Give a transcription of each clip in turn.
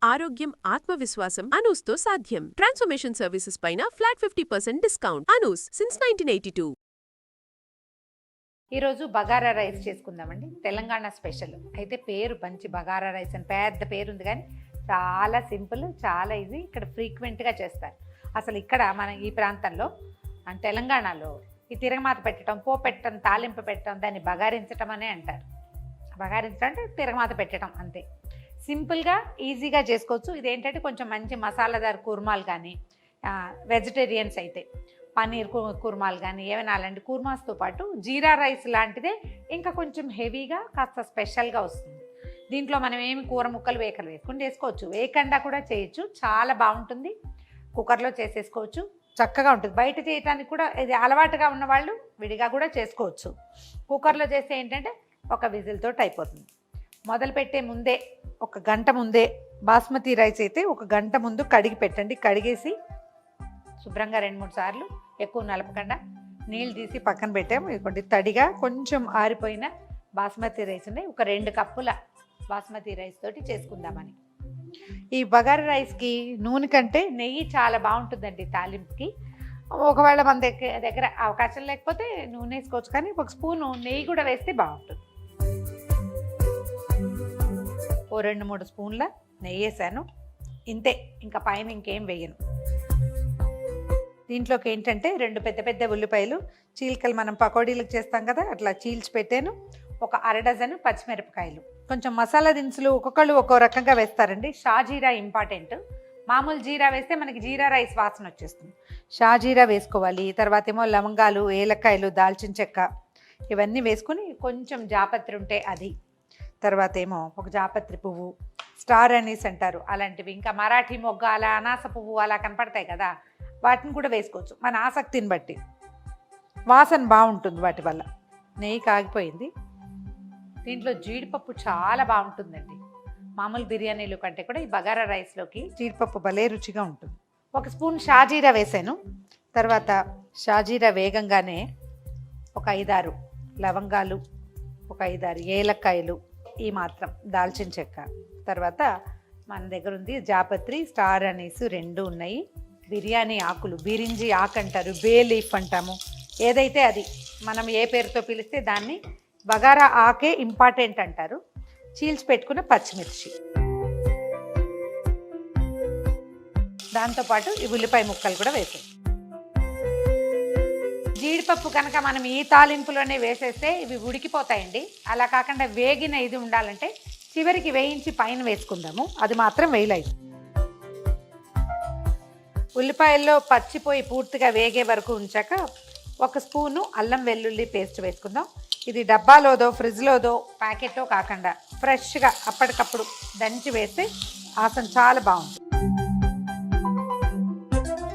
ఆరోగ్యం, ఆత్మవిశ్వాసం అనూస్తో సాధ్యం. ట్రాన్స్ఫర్మేషన్ సర్వీసెస్ పైన ఫ్లాట్ 50% డిస్కౌంట్. అనూస్ సిన్స్ 1982. ఈరోజు బగారా రైస్ చేసుకుందామండి. తెలంగాణ స్పెషల్ అయితే పేరు మంచి బగారా రైస్ అని పెద్ద పేరు ఉంది, కానీ చాలా సింపుల్, చాలా ఈజీ. ఇక్కడ ఫ్రీక్వెంట్గా చేస్తారు. అసలు ఇక్కడ మన ఈ ప్రాంతంలో తెలంగాణలో ఈ తిరగమాత పెట్టడం, పెట్టడం, తాలింపు పెట్టడం, దాన్ని బగారించడం అనే అంటారు. బగారించడం అంటే తిరగమాత పెట్టడం అంతే. సింపుల్గా ఈజీగా చేసుకోవచ్చు. ఇదేంటంటే కొంచెం మంచి మసాలాదార్ కుర్మాలు కానీ, వెజిటేరియన్స్ అయితే పన్నీర్ కుర్మాలు కానీ ఏమైనా అలాంటి కుర్మాస్తో పాటు జీరా రైస్ లాంటిదే ఇంకా కొంచెం హెవీగా కాస్త స్పెషల్గా వస్తుంది. దీంట్లో మనం ఏమి కూర ముక్కలు వేసుకుని చేసుకోవచ్చు, వేయకుండా కూడా చేయొచ్చు. చాలా బాగుంటుంది. కుక్కర్లో చేసేసుకోవచ్చు, చక్కగా ఉంటుంది. బయట చేయటానికి కూడా ఇది అలవాటుగా ఉన్నవాళ్ళు విడిగా కూడా చేసుకోవచ్చు. కుక్కర్లో చేస్తే ఏంటంటే ఒక విజిల్ తోటి అయిపోతుంది. మొదలు పెట్టే ముందే ఒక గంట ముందే బాస్మతి రైస్ అయితే ఒక గంట ముందు కడిగి పెట్టండి. కడిగేసి శుభ్రంగా 2-3 సార్లు, ఎక్కువ నలపకుండా నీళ్ళు తీసి పక్కన పెట్టాము. ఇదిగోండి తడిగా కొంచెం ఆరిపోయిన బాస్మతి రైస్ ఉన్నాయి. ఒక 2 కప్పుల బాస్మతి రైస్ తోటి చేసుకుందామని. ఈ బగారా రైస్కి నూనె కంటే నెయ్యి చాలా బాగుంటుందండి తాలింపుకి. ఒకవేళ మన దగ్గర అవకాశం లేకపోతే నూనె వేసుకోవచ్చు, కానీ ఒక స్పూను నెయ్యి కూడా వేస్తే బాగుంటుంది. ఓ 2-3 స్పూన్ల నెయ్యి వేసాను, ఇంతే. ఇంకా పైన ఇంకేం వేయను. దీంట్లోకి ఏంటంటే 2 పెద్ద ఉల్లిపాయలు చీలికలు మనం పకోడీలకు చేస్తాం కదా, అట్లా చీల్చి పెట్టాను. ఒక 1/2 డజను పచ్చిమిరపకాయలు. కొంచెం మసాలా దినుసులు ఒక్కొక్కళ్ళు ఒక్కో రకంగా వేస్తారండి. షాజీరా ఇంపార్టెంట్. మామూలు జీరా వేస్తే మనకి జీరా రైస్ వాసన వచ్చేస్తుంది. షాజీరా వేసుకోవాలి. తర్వాత ఏమో లవంగాలు, ఏలక్కాయలు, దాల్చిన చెక్క ఇవన్నీ వేసుకుని కొంచెం జాపత్రి ఉంటే అది, తర్వాత ఏమో ఒక జాపత్రి పువ్వు, స్టార్ అనీస్ అంటారు అలాంటివి, ఇంకా మరాఠీ మొగ్గ అలా అనాస పువ్వు అలా కనపడతాయి కదా, వాటిని కూడా వేసుకోవచ్చు మన ఆసక్తిని బట్టి. వాసన బాగుంటుంది వాటి వల్ల. నెయ్యి కాగిపోయింది. దీంట్లో జీడిపప్పు చాలా బాగుంటుందండి. మామూలు బిర్యానీలు కంటే కూడా ఈ బగారా రైస్లోకి జీడిపప్పు భలే రుచిగా ఉంటుంది. 1 స్పూన్ షాజీరా వేసాను. తర్వాత షాజీరా వేగంగానే ఒక 5-6 లవంగాలు, ఒక 5-6 ఏలక్కాయలు, ఈ మాత్రం దాల్చిన చెక్క, తర్వాత మన దగ్గర ఉంది జాపత్రి, స్టార్ అనీస్ 2 ఉన్నాయి. బిర్యానీ ఆకులు, బిరించి ఆకు అంటారు, బే లీఫ్ అంటాము, ఏదైతే అది మనం ఏ పేరుతో పిలిస్తే దాన్ని. బగారా ఆకే ఇంపార్టెంట్ అంటారు. చీల్చి పెట్టుకున్న పచ్చిమిర్చి, దాంతోపాటు ఈ ఉల్లిపాయ ముక్కలు కూడా వేసాం. జీడిపప్పు కనుక మనం ఈ తాలింపులోనే వేసేస్తే ఇవి ఉడికిపోతాయండి. అలా కాకుండా వేగిన ఇది ఉండాలంటే చివరికి వేయించి పైన వేసుకుందాము. అది మాత్రం వేయలేదు. ఉల్లిపాయల్లో పచ్చిపోయి పూర్తిగా వేగే వరకు ఉంచాక 1 స్పూను అల్లం వెల్లుల్లి పేస్ట్ వేసుకుందాం. ఇది డబ్బాలోదో ఫ్రిడ్జ్లోదో ప్యాకెట్లో కాకుండా ఫ్రెష్గా అప్పటికప్పుడు దంచి వేస్తే వాసన చాలా బాగుంటుంది.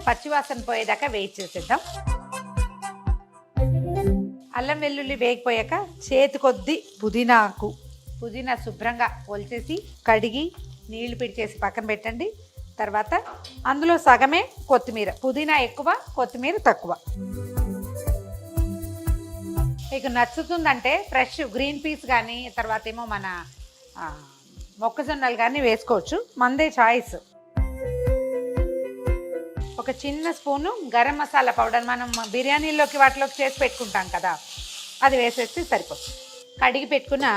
పచ్చివాసన పోయేదాకా వేయించి చేసేద్దాం. అల్లం వెల్లుల్లి వేగిపోయాక చేతి కొద్ది పుదీనా శుభ్రంగా ఒలిచేసి కడిగి నీళ్లు పిడిచేసి పక్కన పెట్టండి. తర్వాత అందులో సగమే కొత్తిమీర, పుదీనా ఎక్కువ, కొత్తిమీర తక్కువ. మీకు నచ్చుతుందంటే ఫ్రెష్ గ్రీన్ పీస్ కానీ, తర్వాత ఏమో మన మొక్కజొన్నలు కానీ వేసుకోవచ్చు, మందే చాయిస్. ఒక చిన్న స్పూను గరం మసాలా పౌడర్, మనం బిర్యానీలోకి వాటిలోకి చేసి పెట్టుకుంటాం కదా, అది వేసేస్తే సరిపోతుంది. కడిగి పెట్టుకున్న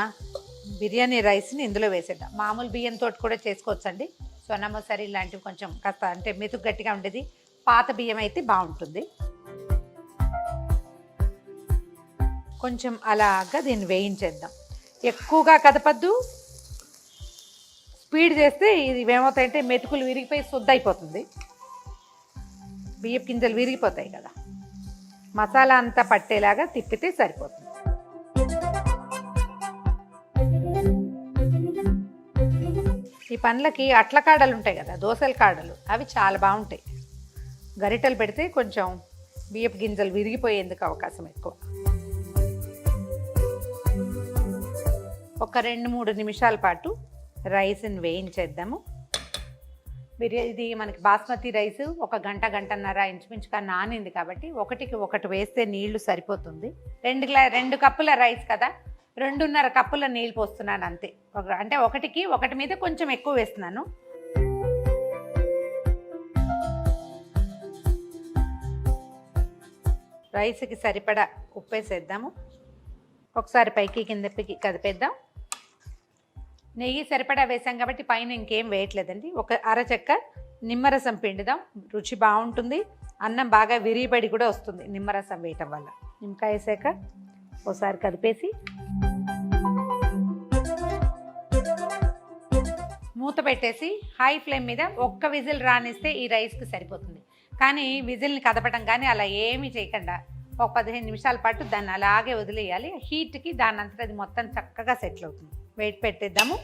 బిర్యానీ రైస్ని ఇందులో వేసేద్దాం. మామూలు బియ్యంతో కూడా చేసుకోవచ్చండి. సోనా మసూరి లాంటివి కొంచెం కాస్త అంటే మెతుకు గట్టిగా ఉండేది, పాత బియ్యం అయితే బాగుంటుంది. కొంచెం అలాగా దీన్ని వేయించేద్దాం. ఎక్కువగా కదపద్దు, స్పీడ్ చేస్తే ఇది ఏమవుతాయంటే మెతుకులు విరిగిపోయి శుద్ధ అయిపోతుంది, బియ్యపు గింజలు విరిగిపోతాయి కదా. మసాలా అంతా పట్టేలాగా తిప్పితే సరిపోతుంది. ఈ పండ్లకి అట్ల కాడలు ఉంటాయి కదా, దోసల కాడలు, అవి చాలా బాగుంటాయి. గరిటెలు పెడితే కొంచెం బియ్యపు గింజలు విరిగిపోయేందుకు అవకాశం ఎక్కువ. ఒక 2-3 నిమిషాల పాటు రైస్ని వేయించేద్దాము. ఇది మనకి బాస్మతి రైస్ ఒక గంటన్నర ఇంచుమించుగా నానింది కాబట్టి 1కి 1 వేస్తే నీళ్లు సరిపోతుంది. 2 కప్పుల రైస్ కదా, 2.5 కప్పుల నీళ్ళు పోస్తున్నాను అంతే. అంటే 1కి 1 మీద కొంచెం ఎక్కువ వేస్తున్నాను. రైస్కి సరిపడా ఉప్పు వేసేద్దాము. ఒకసారి పైకి కిందకి కదిపేద్దాం. నెయ్యి సరిపడా వేసాం కాబట్టి పైన ఇంకేం వేయట్లేదండి. ఒక అరచెక్క నిమ్మరసం పిండుదాం, రుచి బాగుంటుంది. అన్నం బాగా విరిబడి కూడా వస్తుంది నిమ్మరసం వేయటం వల్ల. నిమ్మకాయ వేసాక ఒకసారి కదిపేసి మూత పెట్టేసి హై ఫ్లేమ్ మీద ఒక్క విజిల్ రానిస్తే ఈ రైస్కి సరిపోతుంది. కానీ విజిల్ని కదపడం కానీ అలా ఏమీ చేయకుండా ఒక 15 నిమిషాల పాటు దాన్ని అలాగే వదిలేయాలి. హీట్కి దాని అంతటా అది మొత్తం చక్కగా సెటిల్ అవుతుంది. వెయిట్ పెట్టేద్దాము.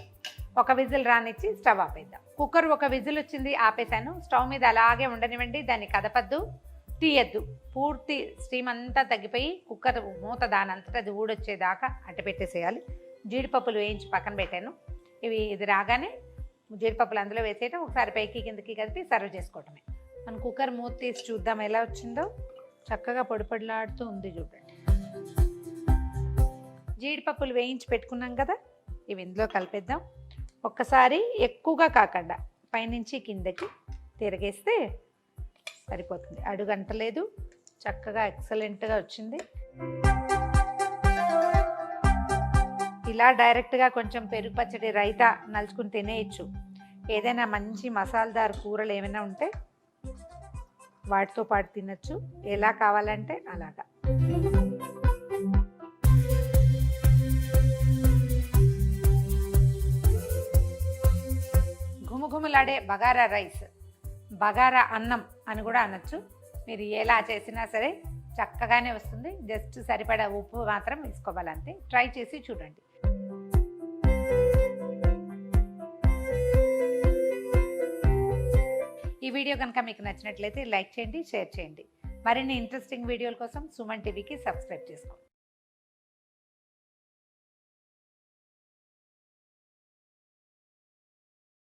ఒక విజిల్ రానిచ్చి స్టవ్ ఆపేద్దాం. కుక్కర్ ఒక విజిల్ వచ్చింది, ఆపేసాను. స్టవ్ మీద అలాగే ఉండనివ్వండి, దాన్ని కదపద్దు, తీయద్దు. పూర్తి స్టీమ్ అంతా తగ్గిపోయి కుక్కర్ మూత దాని అంతటా అది ఊడొచ్చేదాకా అట్ట పెట్టేసేయాలి. జీడిపప్పులు వేయించి పక్కన పెట్టాను. ఇది రాగానే జీడిపప్పులు అందులో వేసేయటం, ఒకసారి పైకి కిందకి కలిపి సర్వ్ చేసుకోవటమే. మన కుక్కర్ మూత తీసి చూద్దాం ఎలా వచ్చిందో. చక్కగా పొడి పొడిలాడుతూ ఉంది చూడండి. జీడిపప్పులు వేయించి పెట్టుకున్నాం కదా, ఇవి ఇందులో కలిపేద్దాం. ఒక్కసారి ఎక్కువగా కాకుండా పైనుంచి కిందకి తిరిగేస్తే సరిపోతుంది. అడుగంటలేదు, చక్కగా ఎక్సలెంట్గా వచ్చింది. ఇలా డైరెక్ట్గా కొంచెం పెరుగు పచ్చడి రైతా నలుచుకుని తినేయచ్చు. ఏదైనా మంచి మసాలాదారు కూరలు ఏమైనా ఉంటే వాటితో పాటు తినచ్చు. ఎలా కావాలంటే అలాగా. ఘుమఘుమలాడే బగారా రైస్, బగారా అన్నం అని కూడా అనొచ్చు. మీరు ఎలా చేసినా సరే చక్కగానే వస్తుంది. జస్ట్ సరిపడా ఉప్పు మాత్రం వేసుకోవాలంతే. ట్రై చేసి చూడండి. ఈ వీడియో కనుక మీకు నచ్చినట్లయితే లైక్ చేయండి, షేర్ చేయండి. మరిన్ని ఇంట్రెస్టింగ్ వీడియోల కోసం సుమన్ టీవీకి సబ్స్క్రైబ్ చేసుకోండి.